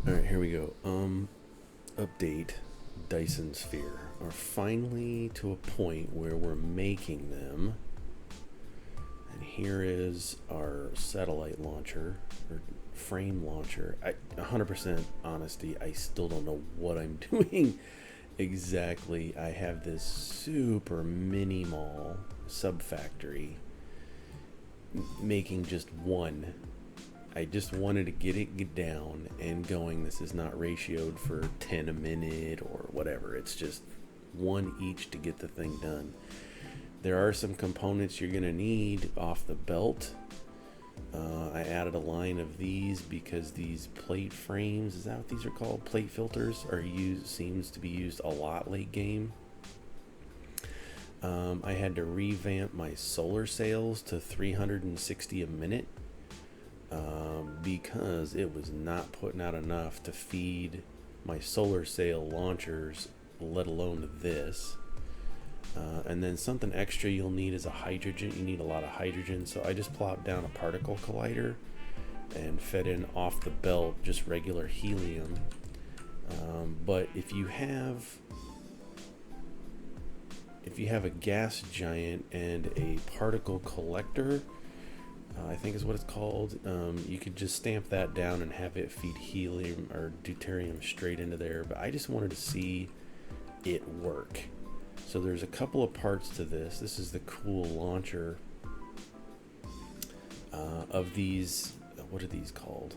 All right, here we go. Update. Dyson Sphere are finally to a point where we're making them. And here is our satellite launcher, or frame launcher. 100% honesty, I still don't know what I'm doing exactly. I have this super minimal sub-factory making just one. I just wanted to get it down and going. This is not ratioed for 10 a minute or whatever. It's just one each to get the thing done. There are some components you're going to need off the belt. I added a line of these because these plate frames, is that what these are called? Plate filters seems to be used a lot late game. I had to revamp my solar sails to 360 a minute. Because it was not putting out enough to feed my solar sail launchers, let alone this. And then something extra you'll need is a hydrogen. You need a lot of hydrogen, so I just plopped down a particle collider and fed in off the belt just regular helium. But if you have a gas giant and a particle collector, I think is what it's called, you could just stamp that down and have it feed helium or deuterium straight into there. But I just wanted to see it work. So there's a couple of parts to this. This is the cool launcher of these, what are these called?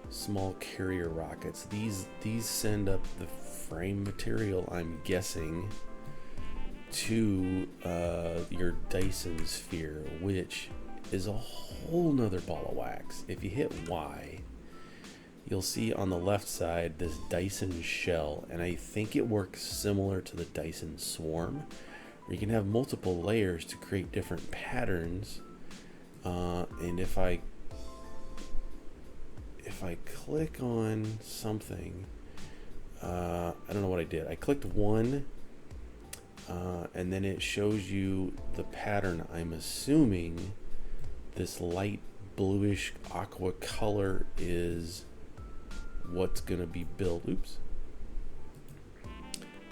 Small carrier rockets. These send up the frame material, I'm guessing, to your Dyson Sphere, which is a whole nother ball of wax. If you hit Y, you'll see on the left side this Dyson shell, and I think it works similar to the Dyson Swarm, where you can have multiple layers to create different patterns. And if I click on something, I don't know what I did. I clicked one, and then it shows you the pattern. I'm assuming this light bluish aqua color is what's gonna be built.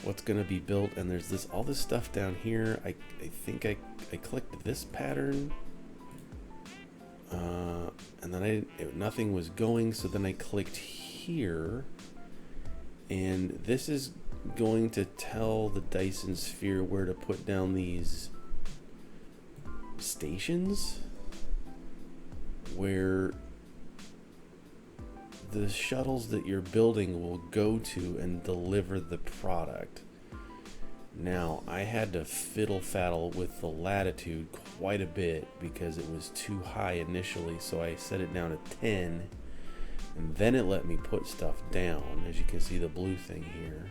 What's gonna be built, and there's all this stuff down here. I think I clicked this pattern, and then nothing was going, so then I clicked here, and this is going to tell the Dyson Sphere where to put down these stations, where the shuttles that you're building will go to and deliver the product. Now, I had to fiddle-faddle with the latitude quite a bit because it was too high initially, so I set it down to 10, and then it let me put stuff down. As you can see, the blue thing here.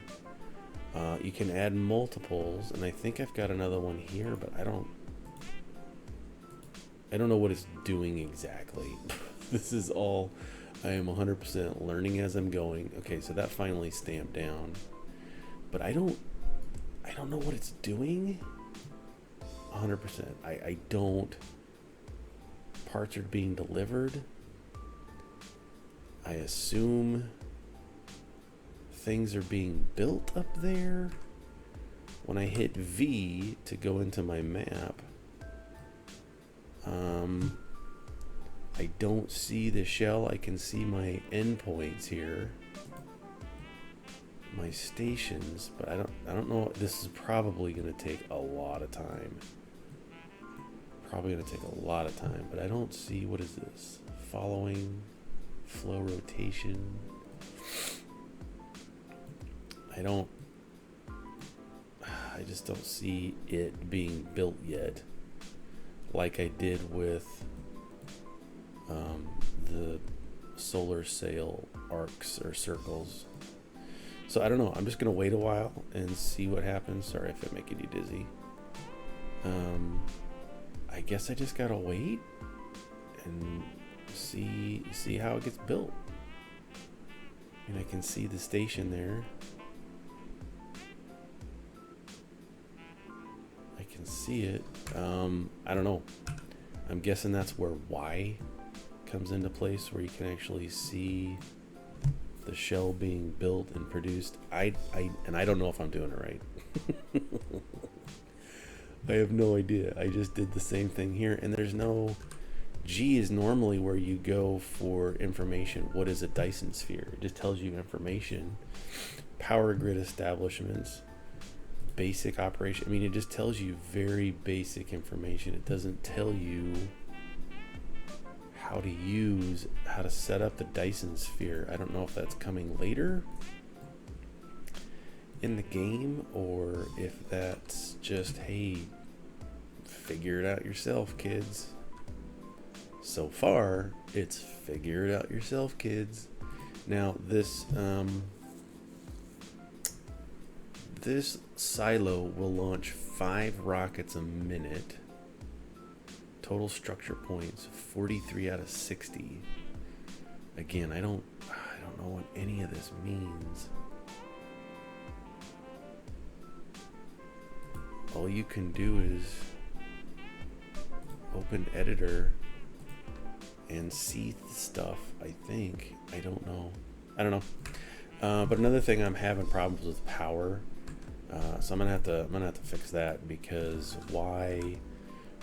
You can add multiples, and I think I've got another one here, but I don't know what it's doing exactly. This is all I am 100% learning as I'm going. Okay, so that finally stamped down, but I don't know what it's doing 100%. I don't. Parts are being delivered. I assume things are being built up there. When I hit V to go into my map, I don't see the shell. I can see my endpoints here, my stations, but I don't know. This is probably going to take a lot of time. But I don't see, what is this? Following flow rotation. I just don't see it being built yet, like I did with the solar sail arcs or circles. So I don't know. I'm just gonna wait a while and see what happens. Sorry if I'm making you dizzy. I guess I just gotta wait and see how it gets built. And I can see the station there. I can see it. I don't know. I'm guessing that's where Y comes into place, where you can actually see the shell being built and produced. And I don't know if I'm doing it right. I have no idea. I just did the same thing here, and there's no... G is normally where you go for information. What is a Dyson Sphere? It just tells you information. Power grid establishments, basic operation. I mean, it just tells you very basic information. It doesn't tell you how to set up the Dyson Sphere. I don't know if that's coming later in the game, or if that's just, hey, figure it out yourself, kids. So far, it's figure it out yourself, kids. Now, this silo will launch 5 rockets a minute. Total structure points 43 out of 60. Again, I don't know what any of this means. All you can do is open editor and see stuff, I think. I don't know. But another thing, I'm having problems with power. So I'm gonna have to fix that, because why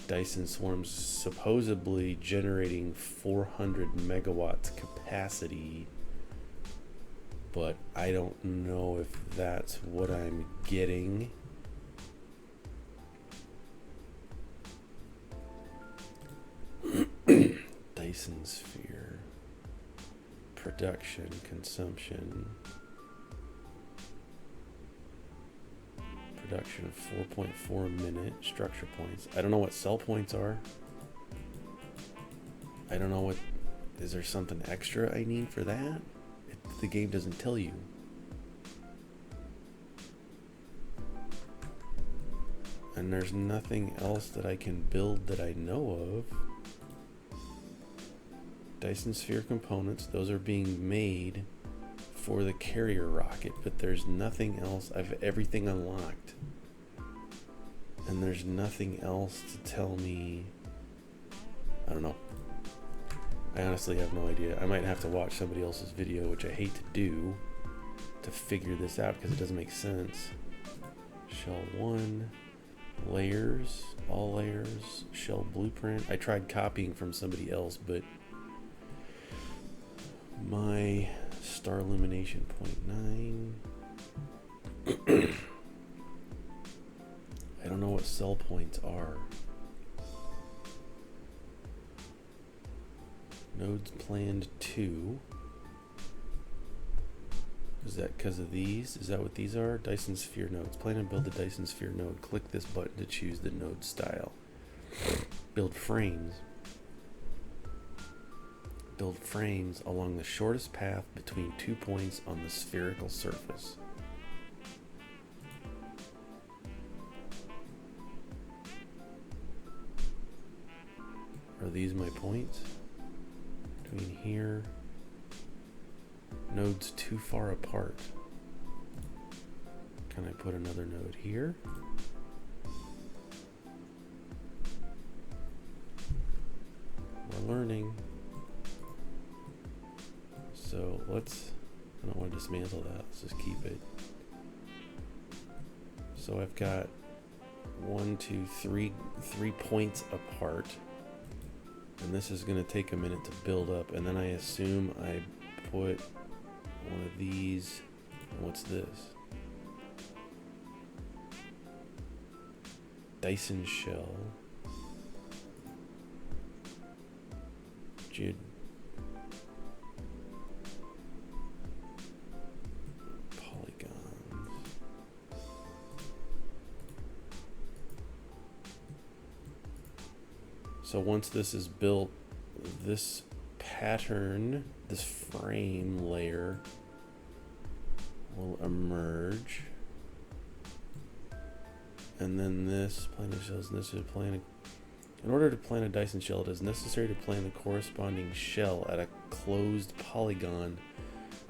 Dyson Swarm's supposedly generating 400 megawatts capacity, but I don't know if that's what I'm getting. Dyson Sphere, production, consumption, production of 4.4 minute, structure points. I don't know what cell points are. I don't know what, is there something extra I need for that? The game doesn't tell you. And there's nothing else that I can build that I know of. Dyson Sphere components, those are being made for the carrier rocket, but there's nothing else. I have everything unlocked, and there's nothing else to tell me. I don't know. I honestly have no idea. I might have to watch somebody else's video, which I hate to do, to figure this out, because it doesn't make sense. Shell 1, layers, all layers, shell blueprint. I tried copying from somebody else, but my star illumination 0.9. I don't know what cell points are. Nodes planned 2. Is that because of these? Is that what these are? Dyson Sphere nodes. Plan and build a Dyson Sphere node. Click this button to choose the node style. Build frames. Build frames along the shortest path between 2 points on the spherical surface. Are these my points? Between here. Nodes too far apart. Can I put another node here? We're learning. So let's, I don't want to dismantle that, let's just keep it. So I've got 3 points apart, and this is going to take a minute to build up, and then I assume I put one of these, and what's this? Dyson shell. Polygons. So once this is built, this pattern, this frame layer will emerge, and then this planet shell is necessary to plan. In order to plan a Dyson shell, it is necessary to plan the corresponding shell at a closed polygon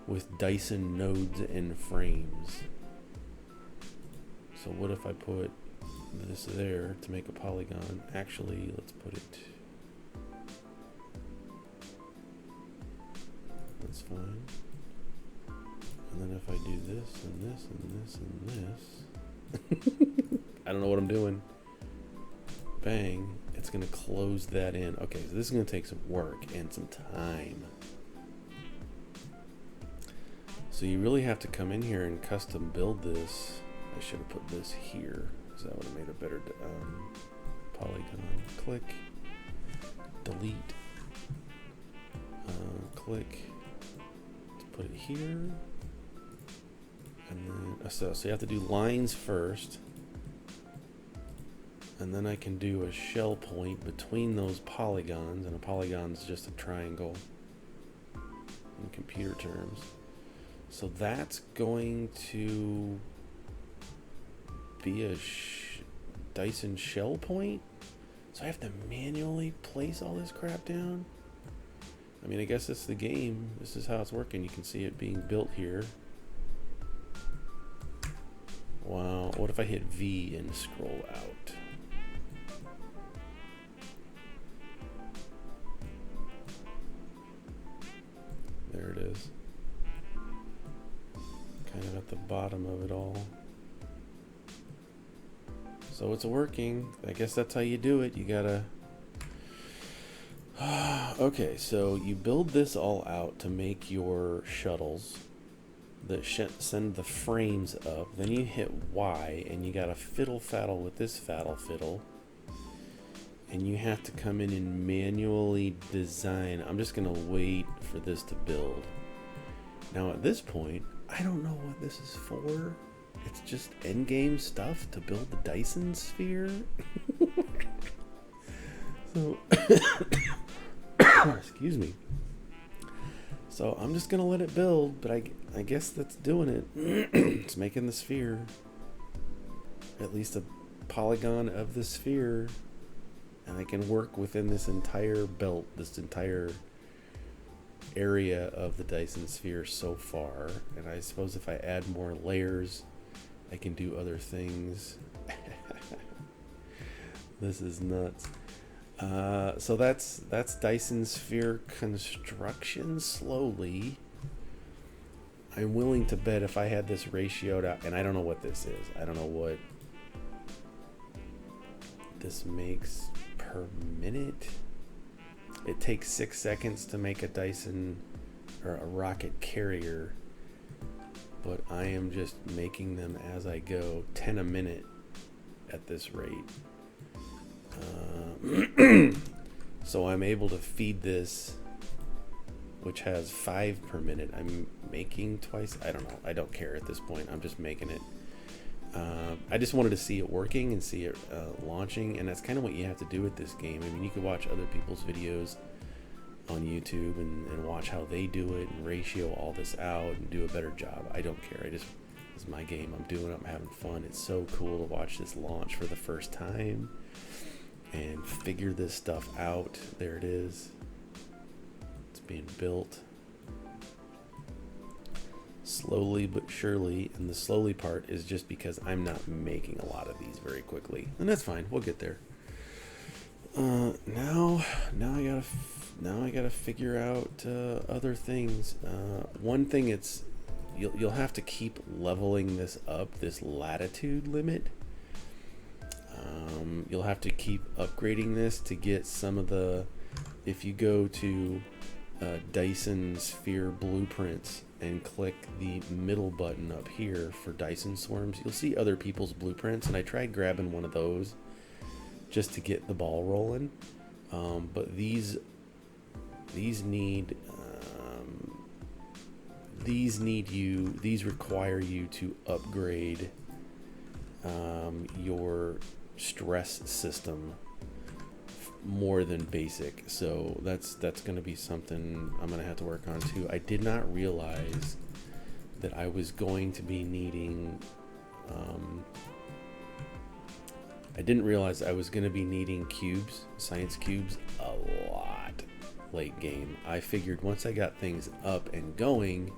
with Dyson nodes and frames. So what if I put this there to make a polygon? Actually, let's put it, that's fine. And then if I do this and this and this and this, I don't know what I'm doing. Bang, it's gonna close that in. Okay, so this is gonna take some work and some time. So you really have to come in here and custom build this. I should have put this here, because that would have made a better polygon. Click, delete, click, let's put it here. And then, so you have to do lines first. And then I can do a shell point between those polygons, and a polygon is just a triangle in computer terms. So that's going to be a Dyson shell point. So I have to manually place all this crap down. I mean, I guess it's the game. This is how it's working. You can see it being built here. Wow, what if I hit V and scroll out? There it is. Kind of at the bottom of it all. So it's working. I guess that's how you do it. You gotta... Okay, so you build this all out to make your shuttles that send the frames up. Then you hit Y and you gotta fiddle faddle with this fiddle. And you have to come in and manually design. I'm just gonna wait for this to build. Now at this point, I don't know what this is for. It's just endgame stuff to build the Dyson Sphere. So, excuse me. So I'm just gonna let it build, but I guess that's doing it. It's making the sphere. At least a polygon of the sphere. And I can work within this entire belt, this entire area of the Dyson Sphere so far. And I suppose if I add more layers, I can do other things. This is nuts. So that's Dyson Sphere construction slowly. I'm willing to bet if I had this ratioed out, and I don't know what this is. I don't know what this makes per minute. It takes 6 seconds to make a Dyson or a rocket carrier, but I am just making them as I go, 10 a minute at this rate. So I'm able to feed this, which has 5 per minute. I'm making twice. I don't know. I don't care at this point. I'm just making it. I just wanted to see it working and see it launching, and that's kind of what you have to do with this game. I mean, you could watch other people's videos on YouTube and watch how they do it and ratio all this out and do a better job. I don't care. It's my game. I'm doing it. I'm having fun. It's so cool to watch this launch for the first time and figure this stuff out. There it is. It's being built slowly but surely, and the slowly part is just because I'm not making a lot of these very quickly, and that's fine. We'll get there. Now I gotta figure out other things. One thing, it's you'll have to keep leveling this up, this latitude limit. You'll have to keep upgrading this to get some of the, if you go to Dyson Sphere blueprints and click the middle button up here for Dyson swarms, you'll see other people's blueprints, and I tried grabbing one of those just to get the ball rolling. But these require you to upgrade your stress system more than basic. So that's going to be something I'm going to have to work on too. I did not realize that I was going to be needing cubes, science cubes, a lot late game. I figured once I got things up and going,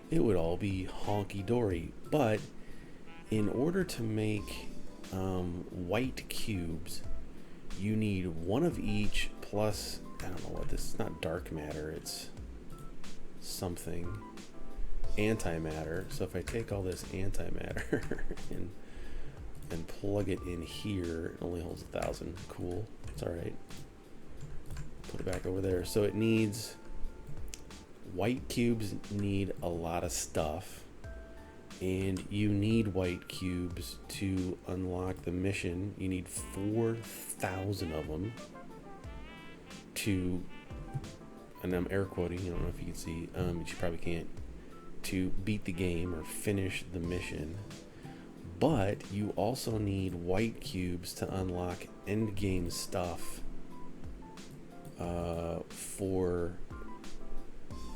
it would all be honky-dory. But in order to make white cubes, you need one of each plus, I don't know what this is, not dark matter, it's something. antimatter. So if I take all this antimatter and plug it in here, it only holds 1,000. Cool. It's all right. Put it back over there. So it needs, white cubes need a lot of stuff, and you need white cubes to unlock the mission. You need 4,000 of them to, and I'm air quoting, I don't know if you can see, but you probably can't, to beat the game or finish the mission. But you also need white cubes to unlock end game stuff for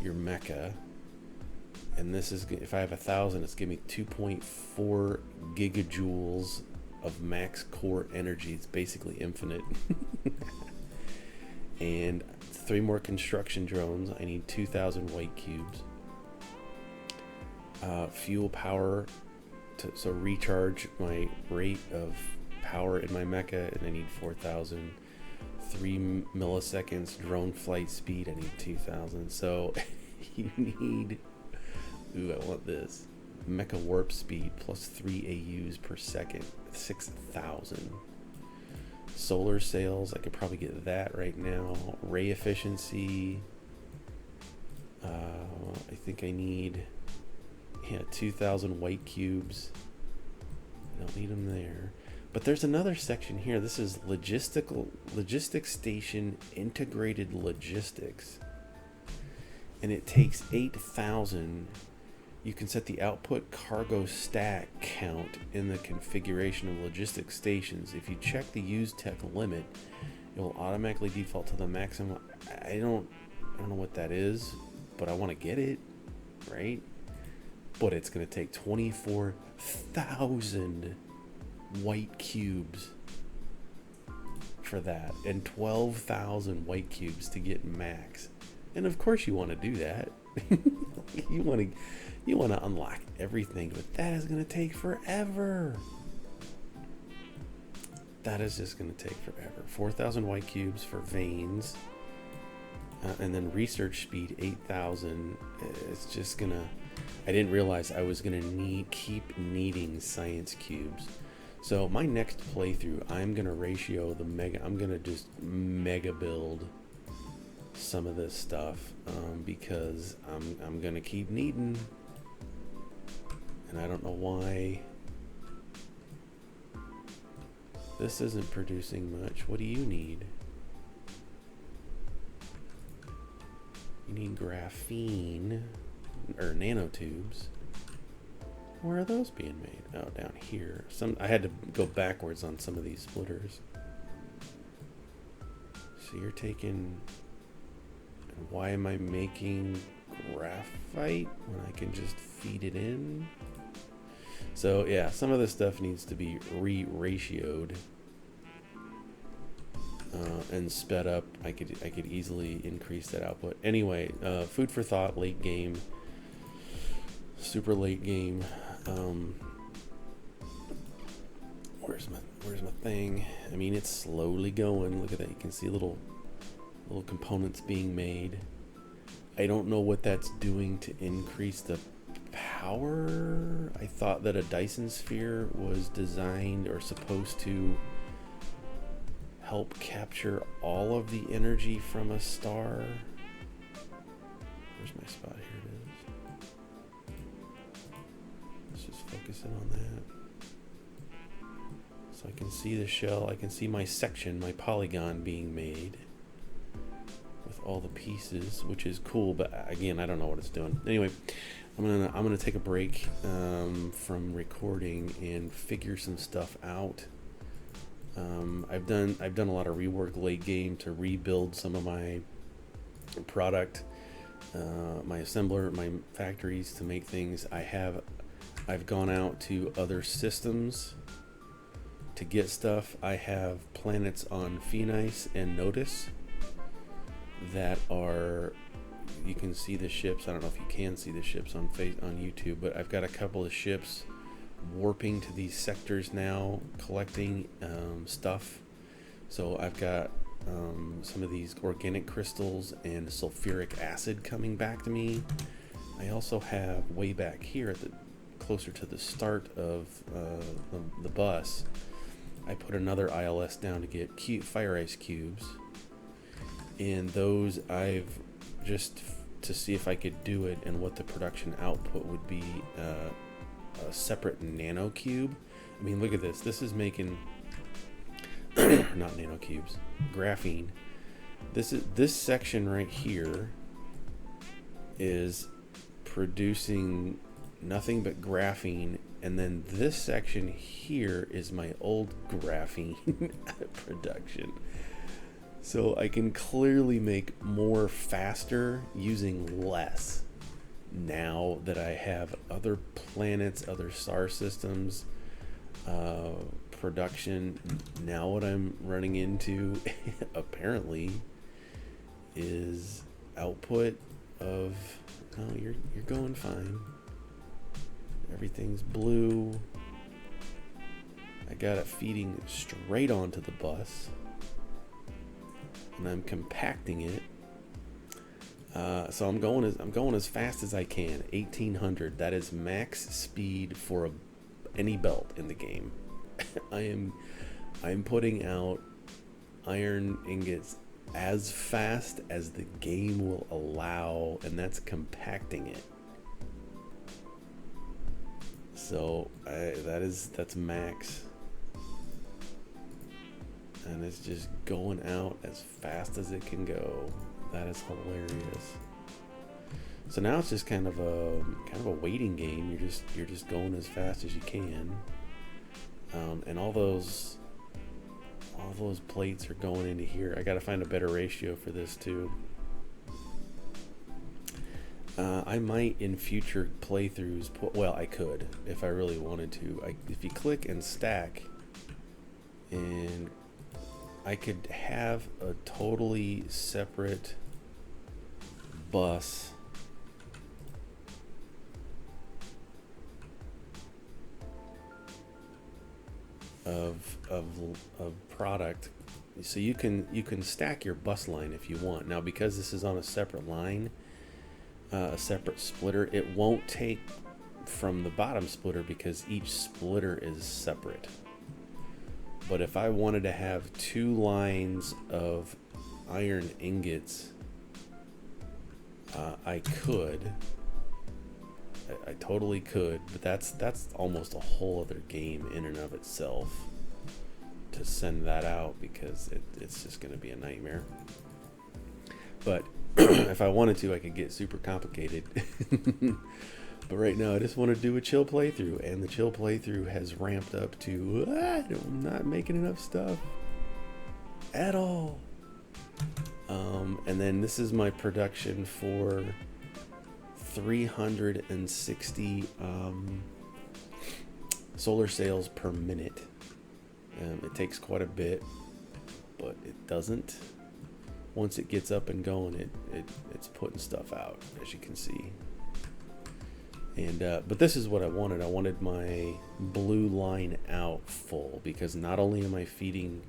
your mecha. And this is, if I have 1,000, it's giving me 2.4 gigajoules of max core energy. It's basically infinite. And 3 more construction drones. I need 2,000 white cubes. Fuel power to so recharge my rate of power in my mecha, and I need 4,000. 3 milliseconds drone flight speed. I need 2,000. So you need, ooh, I want this. Mecha warp speed plus 3 AUs per second. 6,000. Solar sails, I could probably get that right now. Ray efficiency. I think I need, 2,000 white cubes. I don't need them there. But there's another section here. This is logistics station integrated logistics. And it takes 8,000. You can set the output cargo stack count in the configuration of logistics stations. If you check the use tech limit, it will automatically default to the maximum. I don't know what that is, but I want to get it, right? But it's going to take 24,000 white cubes for that, and 12,000 white cubes to get max. And of course you want to do that. you want to unlock everything, but that is going to take forever. That is just going to take forever. 4,000 white cubes for veins, and then research speed 8,000. It's just gonna, I didn't realize I was gonna keep needing science cubes. So my next playthrough, I'm gonna ratio the mega. I'm gonna just mega build some of this stuff, because I'm gonna keep needing, and I don't know why this isn't producing much. What do you need? You need graphene or nanotubes. Where are those being made? Oh, down here. I had to go backwards on some of these splitters. So you're taking, why am I making graphite when I can just feed it in? So yeah, some of this stuff needs to be re-ratioed and sped up. I could easily increase that output. Anyway, food for thought. Late game, super late game. Where's my thing? I mean, it's slowly going. Look at that. You can see little components being made. I don't know what that's doing to increase the power. I thought that a Dyson Sphere was designed or supposed to help capture all of the energy from a star. Where's my spot? Here it is. Let's just focus in on that. So I can see the shell. I can see my section, my polygon being made with all the pieces, which is cool. But again, I don't know what it's doing. Anyway, I'm gonna take a break from recording and figure some stuff out. I've done a lot of rework late game to rebuild some of my product, my assembler, my factories to make things. I've gone out to other systems to get stuff. I have planets on Phoenice and Notice that are, you can see the ships. I don't know if you can see the ships on YouTube, but I've got a couple of ships warping to these sectors now, collecting stuff. So I've got some of these organic crystals and sulfuric acid coming back to me. I also have way back here at the closer to the start of the bus, I put another ILS down to get fire ice cubes, and those I've just to see if I could do it and what the production output would be, a separate nano cube. I mean, look at this. This is making not nano cubes, graphene. This section right here is producing nothing but graphene, and then this section here is my old graphene production. So I can clearly make more faster using less now that I have other planets, other star systems, production. Now what I'm running into apparently is output of, oh, you're going fine. Everything's blue. I got it feeding straight onto the bus, and I'm compacting it. So I'm going as fast as I can. 1800. That is max speed for any belt in the game. I'm putting out iron ingots as fast as the game will allow, and that's compacting it. So that's max, and it's just going out as fast as it can go. That is hilarious. So now it's just kind of a waiting game. You're just going as fast as you can, and all those plates are going into here. I got to find a better ratio for this too. I might in future playthroughs well, I could if I really wanted to. If you click and stack, and I could have a totally separate bus of product, so you can stack your bus line if you want. Now, because this is on a separate line, a separate splitter, it won't take from the bottom splitter because each splitter is separate. But if I wanted to have two lines of iron ingots, I could. I totally could, but that's almost a whole other game in and of itself to send that out, because it's just going to be a nightmare. But if I wanted to, I could get super complicated. But right now I just want to do a chill playthrough, and the chill playthrough has ramped up to I'm not making enough stuff at all. And then this is my production for 360 solar sails per minute. It takes quite a bit, but it doesn't. Once it gets up and going, it's putting stuff out, as you can see. And but this is what I wanted. I wanted my blue line out full, because not only am I feeding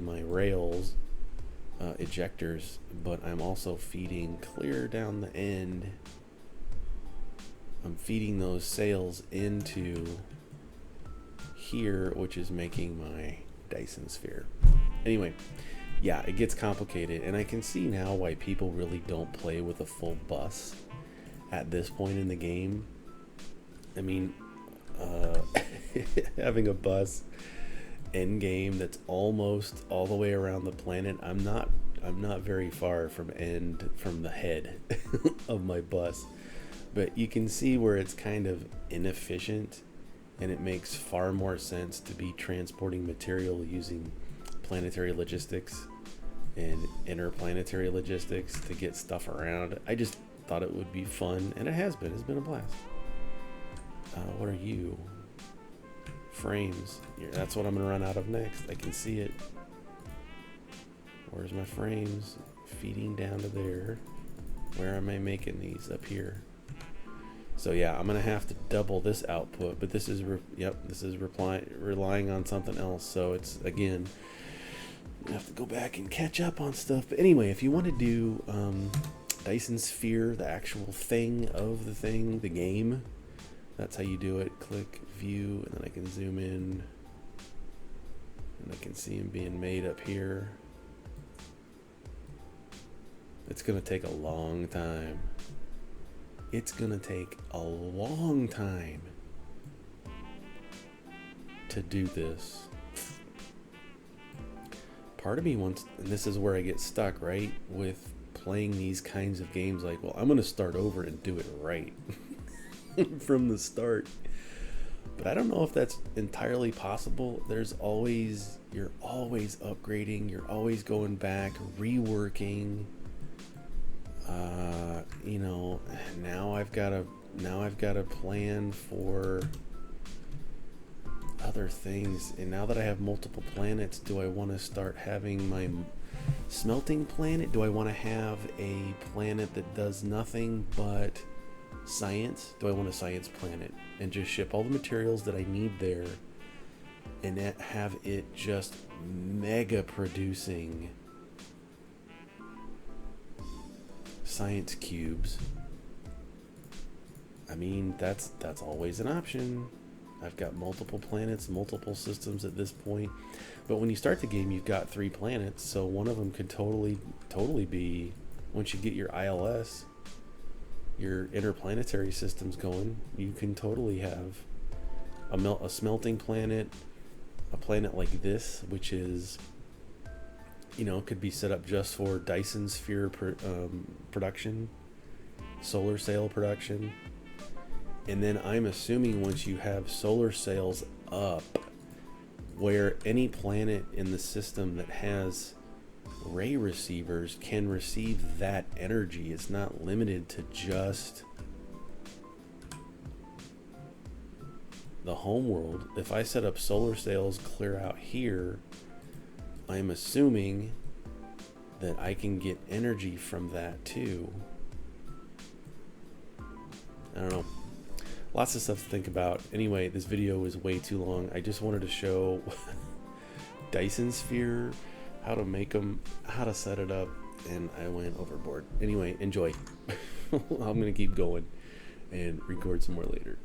my rails, ejectors, but I'm also feeding clear down the end. I'm feeding those sails into here, which is making my Dyson Sphere. Anyway, yeah, it gets complicated, and I can see now why people really don't play with a full bus at this point in the game. I mean, having a bus end game that's almost all the way around the planet, I'm not very far from the head of my bus, but you can see where it's kind of inefficient, and it makes far more sense to be transporting material using planetary logistics and interplanetary logistics to get stuff around. I just thought it would be fun, and it's been a blast. What are you? Frames. Yeah, that's what I'm gonna run out of next. I can see it. Where's my frames? Feeding down to there. Where am I making these? Up here. So yeah, I'm gonna have to double this output, but this is relying on something else. So it's, again, I have to go back and catch up on stuff. But anyway, if you want to do Dyson Sphere, the actual thing of the thing, the game. That's how you do it. Click view, and then I can zoom in, and I can see him being made up here. It's gonna take a long time. It's gonna take a long time to do this. Part of me wants, and this is where I get stuck, right, with playing these kinds of games, like, well, I'm gonna start over and do it right from the start. But I don't know if that's entirely possible. You're always upgrading, you're always going back, reworking. You know, now I've got a plan for other things, and now that I have multiple planets, do I want to start having my smelting planet? Do I want to have a planet that does nothing but science? Do I want a science planet and just ship all the materials that I need there and have it just mega producing science cubes? I mean, that's always an option. I've got multiple planets, multiple systems at this point. But when you start the game, you've got 3 planets, so one of them could totally be, once you get your ILS, your interplanetary systems going, you can totally have a smelting planet, a planet like this, which is, you know, could be set up just for Dyson Sphere production, solar sail production. And then I'm assuming once you have solar sails up, where any planet in the system that has ray receivers can receive that energy. It's not limited to just the home world. If I set up solar sails clear out here, I'm assuming that I can get energy from that too. I don't know. Lots of stuff to think about. Anyway, this video is way too long. I just wanted to show Dyson Sphere, how to make them, how to set it up, and I went overboard. Anyway, enjoy. I'm going to keep going and record some more later.